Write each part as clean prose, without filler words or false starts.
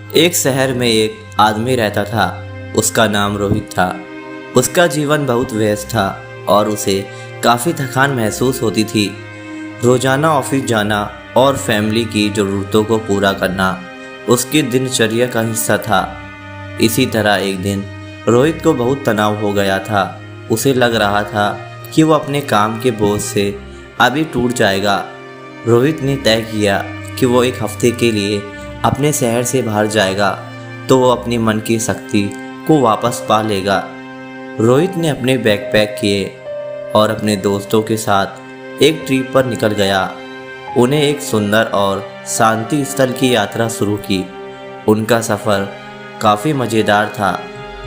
एक शहर में एक आदमी रहता था। उसका नाम रोहित था। उसका जीवन बहुत व्यस्त था और उसे काफ़ी थकान महसूस होती थी। रोज़ाना ऑफिस जाना और फैमिली की ज़रूरतों को पूरा करना उसकी दिनचर्या का हिस्सा था। इसी तरह एक दिन रोहित को बहुत तनाव हो गया था। उसे लग रहा था कि वो अपने काम के बोझ से अभी टूट जाएगा। रोहित ने तय किया कि वो एक हफ्ते के लिए अपने शहर से बाहर जाएगा तो वो अपनी मन की शक्ति को वापस पा लेगा। रोहित ने अपने बैकपैक किए और अपने दोस्तों के साथ एक ट्रिप पर निकल गया। उन्हें एक सुंदर और शांति स्थल की यात्रा शुरू की। उनका सफ़र काफ़ी मज़ेदार था।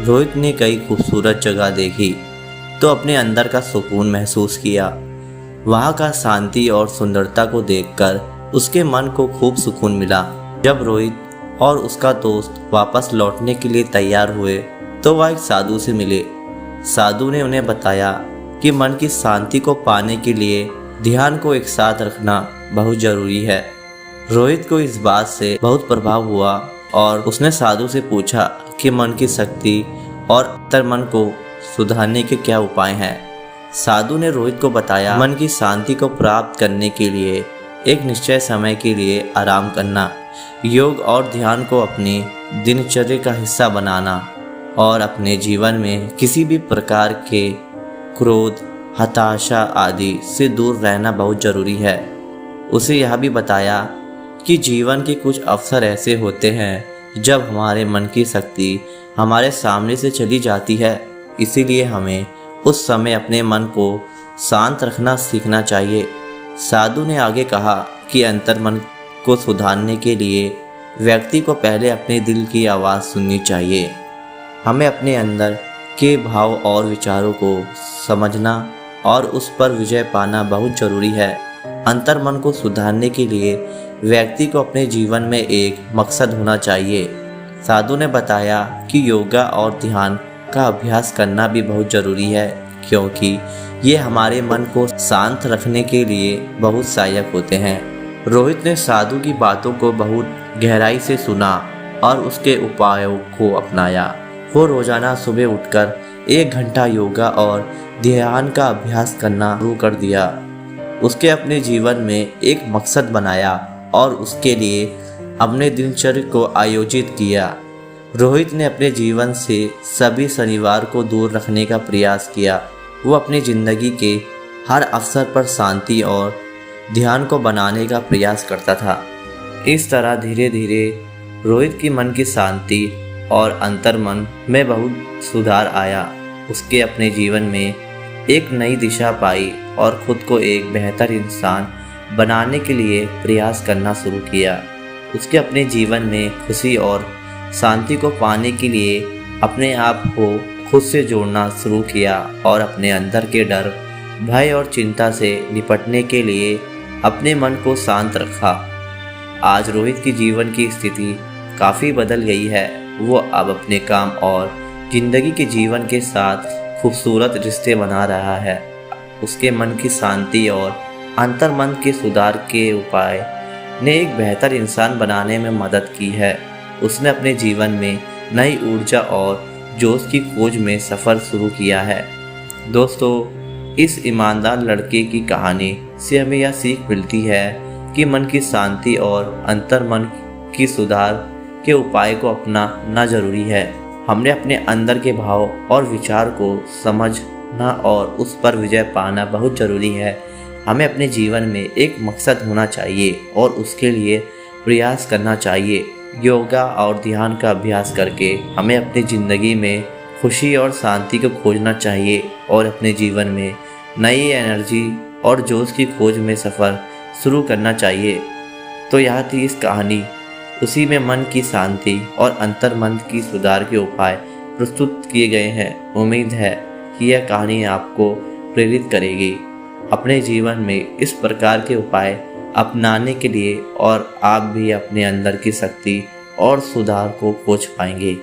रोहित ने कई खूबसूरत जगह देखी तो अपने अंदर का सुकून महसूस किया। वहाँ का शांति और सुंदरता को देखकर उसके मन को खूब सुकून मिला। जब रोहित और उसका दोस्त वापस लौटने के लिए तैयार हुए तो वह एक साधु से मिले। साधु ने उन्हें बताया कि मन की शांति को पाने के लिए ध्यान को एक साथ रखना बहुत ज़रूरी है। रोहित को इस बात से बहुत प्रभाव हुआ और उसने साधु से पूछा कि मन की शक्ति और अंतर्मन को सुधारने के क्या उपाय हैं। साधु ने रोहित को बताया मन की शांति को प्राप्त करने के लिए एक निश्चित समय के लिए आराम करना, योग और ध्यान को अपनी दिनचर्या का हिस्सा बनाना और अपने जीवन में किसी भी प्रकार के क्रोध, हताशा आदि से दूर रहना बहुत ज़रूरी है। उसे यह भी बताया कि जीवन के कुछ अवसर ऐसे होते हैं जब हमारे मन की शक्ति हमारे सामने से चली जाती है, इसीलिए हमें उस समय अपने मन को शांत रखना सीखना चाहिए। साधु ने आगे कहा कि अंतर्मन को सुधारने के लिए व्यक्ति को पहले अपने दिल की आवाज़ सुननी चाहिए। हमें अपने अंदर के भाव और विचारों को समझना और उस पर विजय पाना बहुत ज़रूरी है। अंतर्मन को सुधारने के लिए व्यक्ति को अपने जीवन में एक मकसद होना चाहिए। साधु ने बताया कि योगा और ध्यान का अभ्यास करना भी बहुत ज़रूरी है, क्योंकि ये हमारे मन को शांत रखने के लिए बहुत सहायक होते हैं। रोहित ने साधु की बातों को बहुत गहराई से सुना और उसके उपायों को अपनाया। वो रोज़ाना सुबह उठकर 1 घंटा योगा और ध्यान का अभ्यास करना शुरू कर दिया। उसके अपने जीवन में एक मकसद बनाया और उसके लिए अपने दिनचर्या को आयोजित किया। रोहित ने अपने जीवन से सभी शनिवार को दूर रखने का प्रयास किया। वो अपनी ज़िंदगी के हर अवसर पर शांति और ध्यान को बनाने का प्रयास करता था। इस तरह धीरे धीरे रोहित की मन की शांति और अंतर्मन में बहुत सुधार आया। उसके अपने जीवन में एक नई दिशा पाई और खुद को एक बेहतर इंसान बनाने के लिए प्रयास करना शुरू किया। उसके अपने जीवन में खुशी और शांति को पाने के लिए अपने आप को खुद से जोड़ना शुरू किया और अपने अंदर के डर, भय और चिंता से निपटने के लिए अपने मन को शांत रखा। आज रोहित की जीवन की स्थिति काफ़ी बदल गई है। वो अब अपने काम और ज़िंदगी के जीवन के साथ खूबसूरत रिश्ते बना रहा है। उसके मन की शांति और अंतर्मन के सुधार के उपाय ने एक बेहतर इंसान बनाने में मदद की है। उसने अपने जीवन में नई ऊर्जा और जोश की खोज में सफ़र शुरू किया है। दोस्तों, इस ईमानदार लड़के की कहानी से हमें यह सीख मिलती है कि मन की शांति और अंतर्मन की सुधार के उपाय को अपनाना ज़रूरी है। हमने अपने अंदर के भाव और विचार को समझना और उस पर विजय पाना बहुत ज़रूरी है। हमें अपने जीवन में एक मकसद होना चाहिए और उसके लिए प्रयास करना चाहिए। योगा और ध्यान का अभ्यास करके हमें अपनी ज़िंदगी में खुशी और शांति को खोजना चाहिए और अपने जीवन में नई एनर्जी और जोश की खोज में सफ़र शुरू करना चाहिए। तो यह थी इस कहानी। उसी में मन की शांति और अंतर्मन की सुधार के उपाय प्रस्तुत किए गए हैं। उम्मीद है कि यह कहानी आपको प्रेरित करेगी अपने जीवन में इस प्रकार के उपाय अपनाने के लिए और आप भी अपने अंदर की शक्ति और सुधार को खोज पाएंगे।